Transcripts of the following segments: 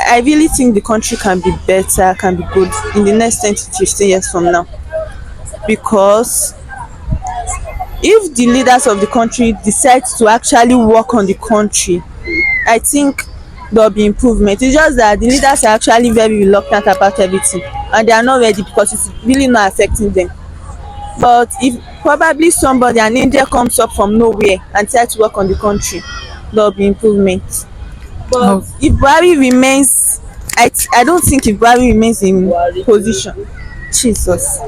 I really think the country can be better, can be good in the next 10 to 15 years from now. Because if the leaders of the country decide to actually work on the country, I think there'll be improvement. It's just that the leaders are actually very reluctant about everything and they are not ready because it's really not affecting them. But if probably somebody, an India comes up from nowhere and tries to work on the country, there'll be improvement. But Oh, if Buhari remains, I don't think if Buhari remains in position, Jesus,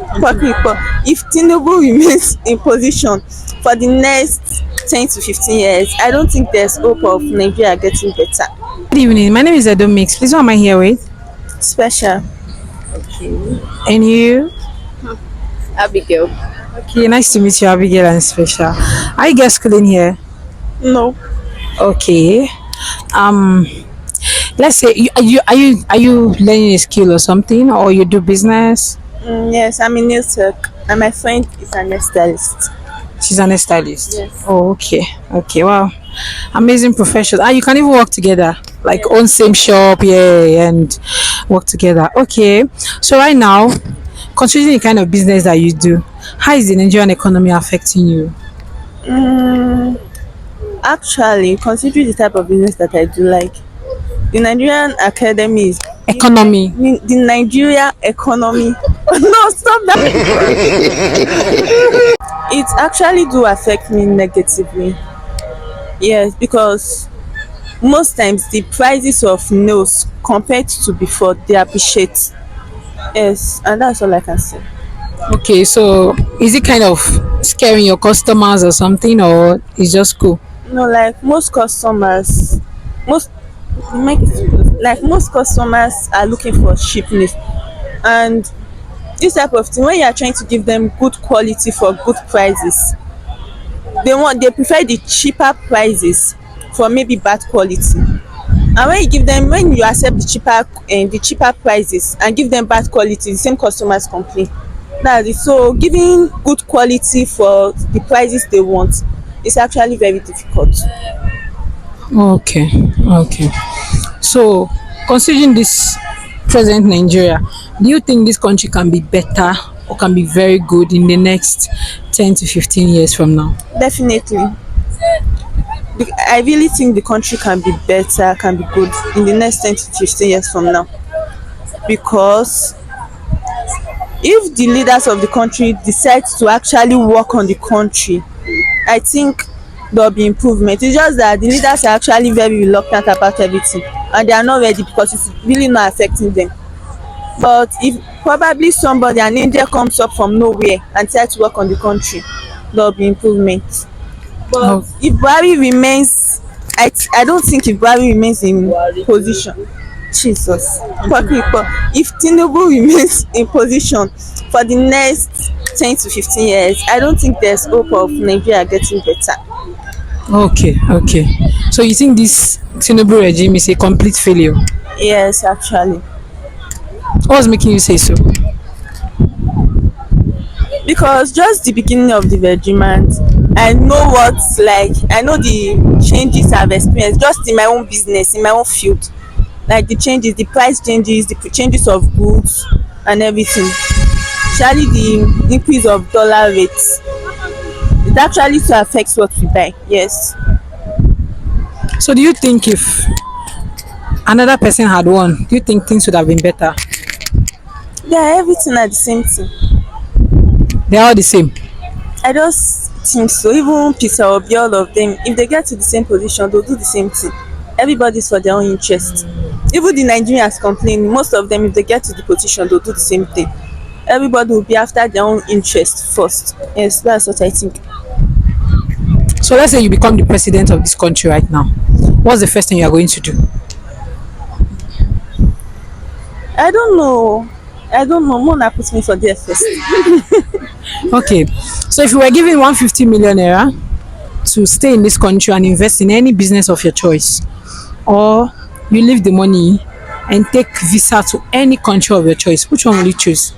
if Tinubu remains in position for the next 10 to 15 years, I don't think there's hope of Nigeria getting better. good evening. My name is Edo Mix. Please, who am I here with? Special. And you? Abigail. Okay, nice to meet you, Abigail and Special. Are you guys schooling here? No. Okay. Um, let's say are you learning a skill or something, or you do business? Yes, I'm in new tech and my friend is an stylist. She's an stylist. Yes. Oh, okay. Okay. Wow. Amazing profession. Ah, you can even work together, like own same shop, yeah, and work together. Okay. So right now, considering the kind of business that you do, how is the Nigerian economy affecting you? Actually, considering the type of business that I do, like the Nigerian academy is Economy. the Nigeria economy. No, stop that. It actually do affect me negatively. Yes, because most times the prices of nails compared to before they appreciate. Yes, and that's all I can say. Okay. So is it kind of scaring your customers or something, or it's just cool? No, like most customers, most most customers are looking for cheapness, and this type of thing when you are trying to give them good quality for good prices, they prefer the cheaper prices for maybe bad quality. And when you accept the cheaper prices and give them bad quality, the same customers complain. That's it. So giving good quality for the prices they want is actually very difficult. Okay. Okay. So, considering this present Nigeria, do you think this country can be better or can be very good in the next 10 to 15 years from now? Definitely. I really think the country can be better, can be good in the next 10 to 15 years from now. Because if the leaders of the country decide to actually work on the country, I think there'll be improvement. It's just that the leaders are actually very reluctant about everything and they are not ready because it's really not affecting them. But if probably somebody, an India comes up from nowhere and tries to work on the country, there'll be improvement. But Oh, if Buhari remains, I don't think if Buhari remains in position, Jesus, if Tinubu remains in position for the next 10 to 15 years, I don't think there's hope of Nigeria getting better. okay, okay. So you think this Tinubu regime is a complete failure? Yes, actually. What's making you say so? Because just the beginning of the regiment, I know I know the changes I've experienced just in my own business, in my own field. Like the changes, the price changes, the changes of goods and everything. Especially the increase of dollar rates. It actually so affects what we buy. Yes. So do you think if another person had won, do you think things would have been better? Yeah, everything are the same thing. They're all the same. I just think so. Even Peter Obi, all of them, if they get to the same position, they'll do the same thing. Everybody's for their own interest. Even the Nigerians complaining, most of them, if they get to the position, they'll do the same thing. Everybody will be after their own interest first. Yes, that's what I think. So let's say you become the president of this country right now. What's the first thing you are going to do? I don't know. I don't know. Mona put me for there first. Okay. So if you were given 150 million naira to stay in this country and invest in any business of your choice, or you leave the money and take visa to any country of your choice, which one will you choose?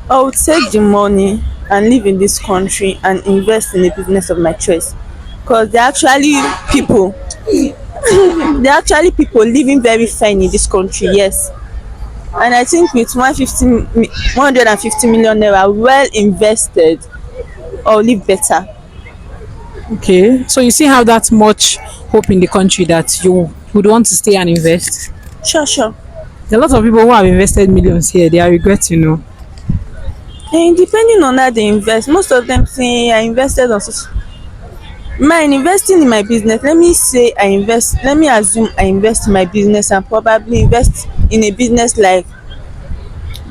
I would take the money and live in this country and invest in a business of my choice. Because they're actually people. There are actually people living very fine in this country, yes. And I think with 150 million naira well invested, or live better. Okay. So you still have that much hope in the country that you would want to stay and invest. Sure, sure. There are a lot of people who have invested millions here. They are regretting, And depending on how they invest, most of them say I invested on mine investing in my business. Let me assume I invest in my business and probably invest in a business like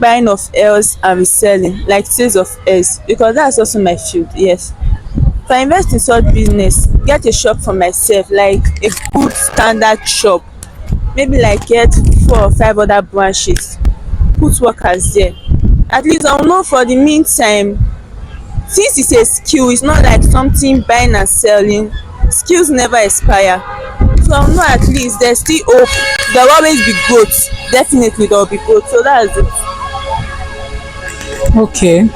buying of heirs and reselling, like sales of heirs, because that's also my field, yes. If I invest in such business, get a shop for myself, like a good standard shop, maybe like get 4 or 5 other branches, put workers there. At least I will know for the meantime, since it's a skill, it's not like something buying and selling, skills never expire. So I will know at least there's still hope, there will always be growth, definitely there will be growth, so that's it. Okay.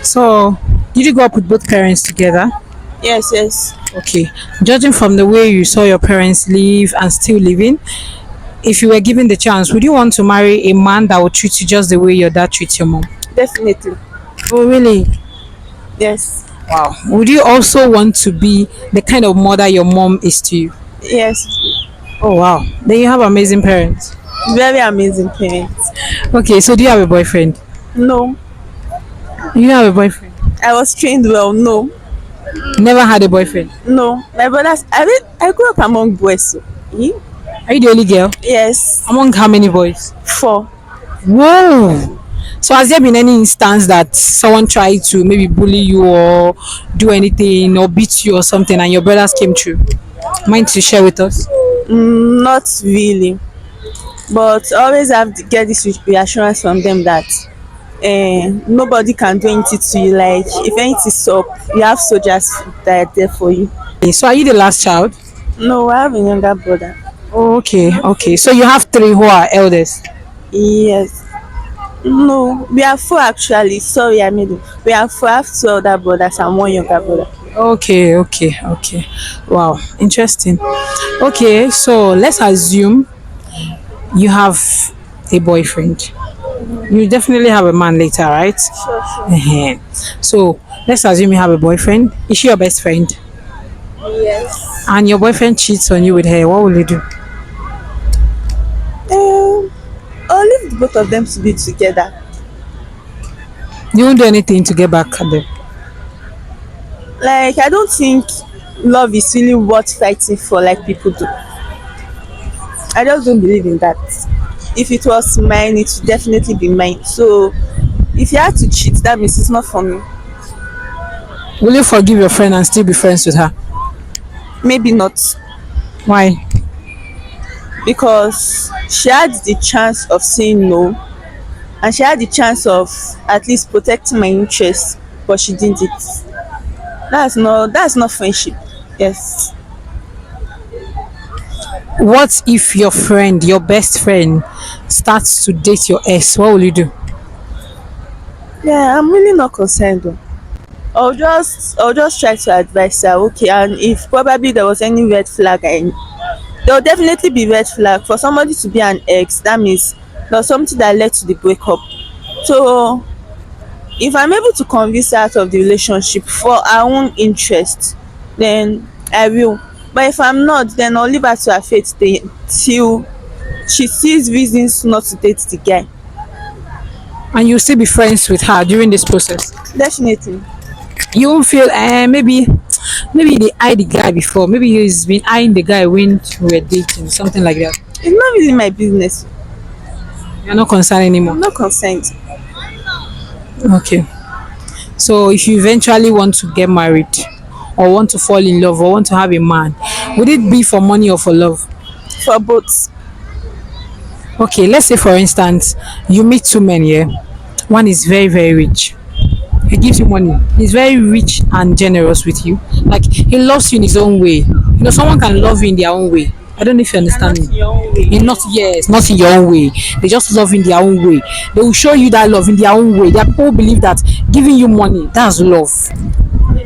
So did you grow up with both parents together? Yes, yes. Okay. Judging from the way you saw your parents live and still living, if you were given the chance, would you want to marry a man that would treat you just the way your dad treats your mom? Definitely. Oh, really? Yes. Wow. Would you also want to be the kind of mother your mom is to you? Yes. Oh, wow. Then you have amazing parents. Very amazing parents. Okay, so do you have a boyfriend? No. You have a boyfriend? I was trained well. No. Never had a boyfriend? No. My brothers, I grew up among boys. So. Are you the only girl? Yes. Among how many boys? 4. Whoa. So has there been any instance that someone tried to maybe bully you or do anything or beat you or something and your brothers came through? Mind to share with us? Not really. But I always have to get this reassurance from them that nobody can do anything to you. Like if anything's up, you have soldiers that are there for you. Okay, so are you the last child? No, I have a younger brother. Oh, okay, okay. So you have 3 who are eldest. Yes. No, we are 4 actually. Sorry, I made it. We are 4. I have 2 older brothers and 1 younger brother. Okay, okay, okay. Wow, interesting. Okay, so let's assume you have a boyfriend. You definitely have a man later, right? Sure, sure. So let's assume you have a boyfriend. Is she your best friend? Yes. And your boyfriend cheats on you with her, what will you do? I'll leave the both of them to be together. You won't do anything to get back at them. Like I don't think love is really worth fighting for like people do. I just don't believe in that. If it was mine, it would definitely be mine. So if you had to cheat, that means it's not for me. Will you forgive your friend and still be friends with her? Maybe not, Why? because she had the chance of saying no, and she had the chance of at least protecting my interests, but she didn't it. That's not friendship. Yes. What if your friend, your best friend, starts to date your ex? What will you do? Yeah, I'm really not concerned though. I'll just try to advise her, okay, and if probably there was any red flag, there will definitely be red flag for somebody to be an ex. That means there's something that led to the breakup. So if I'm able to convince her out of the relationship for her own interest, then I will. But if I'm not, then I'll leave her to her fate till she sees reasons not to date the guy. And you'll still be friends with her during this process. Definitely. You won't feel maybe they eyed the guy before. Maybe he's been eyeing the guy when we were dating, something like that. It's not really my business. You're not concerned anymore. I'm not concerned. Okay. So if you eventually want to get married or want to fall in love or want to have a man, would it be for money or for love? For both. Okay, let's say for instance, you meet 2 men here. One is very, very rich. He gives you money. He's very rich and generous with you. Like he loves you in his own way. You know, someone can love you in their own way I don't know if you And understand not in me. your own way. In not yes, not in your own way. They just love in their own way. They will show you that love in their own way. There are people who believe that giving you money, that's love.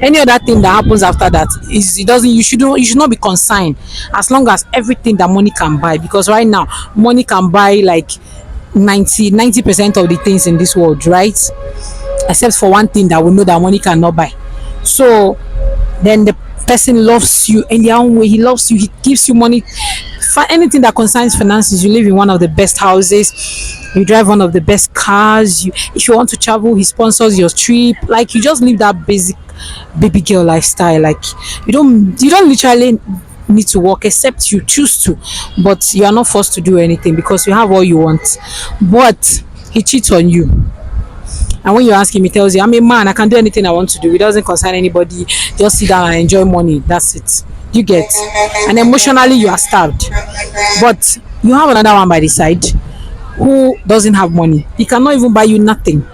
Any other thing that happens after that is it doesn't you should not be concerned as long as everything that money can buy, because right now money can buy like 90% of the things in this world, right? Except for one thing that we know that money cannot buy. So then the person loves you in their own way. He loves you, he gives you money. Anything that concerns finances, you live in one of the best houses, you drive one of the best cars, you if you want to travel, he sponsors your trip. Like you just live that basic baby girl lifestyle. Like you don't literally need to work except you choose to, but you are not forced to do anything because you have all you want. But he cheats on you, and when you ask him, he tells you, I'm a man, I can do anything I want to do. It doesn't concern anybody. Just sit down and enjoy money. That's it. You get. And emotionally, you are starved. But you have another one by the side who doesn't have money. He cannot even buy you nothing.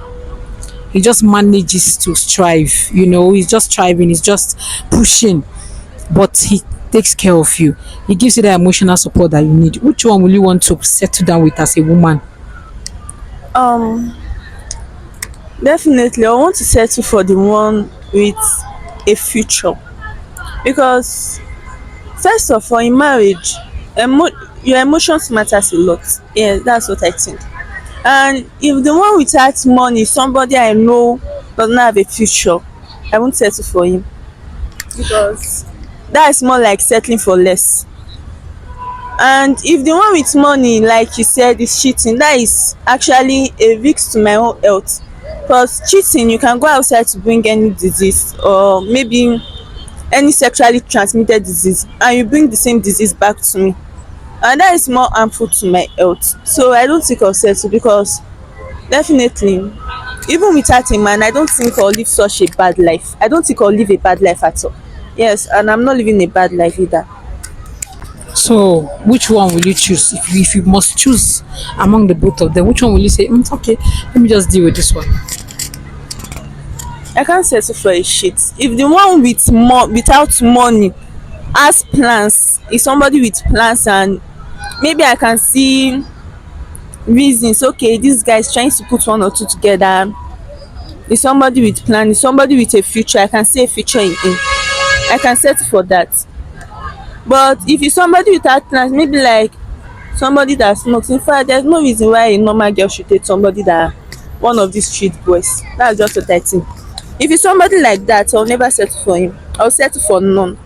He just manages to strive. He's just striving. He's just pushing. But he takes care of you. He gives you the emotional support that you need. Which one will you want to settle down with as a woman? Um, Definitely, I want to settle for the one with a future because first of all, in marriage, your emotions matters a lot. Yeah, that's what I think. And if the one without money, somebody I know doesn't have a future, I won't settle for him because that is more like settling for less. And if the one with money, like you said, is cheating, that is actually a risk to my own health. Because cheating, you can go outside to bring any disease or maybe any sexually transmitted disease, and you bring the same disease back to me. And that is more harmful to my health. So I don't think I'll settle because definitely, even without a man, I don't think I'll live such a bad life. I don't think I'll live a bad life at all. Yes, and I'm not living a bad life either. So, which one will you choose? If you must choose among the both of them, which one will you say, okay, let me just deal with this one? I can't settle for a shit. If the one with without money has plans, is somebody with plans, and maybe I can see reasons, okay, this guy is trying to put one or two together, is somebody with plan, is somebody with a future, I can see a future in him, I can settle for that. But if it's somebody without plans, maybe like somebody that smokes, in fact there's no reason why a normal girl should date somebody that one of these street boys. That's just what I think. If it's somebody like that, I'll never settle for him. I'll settle for none.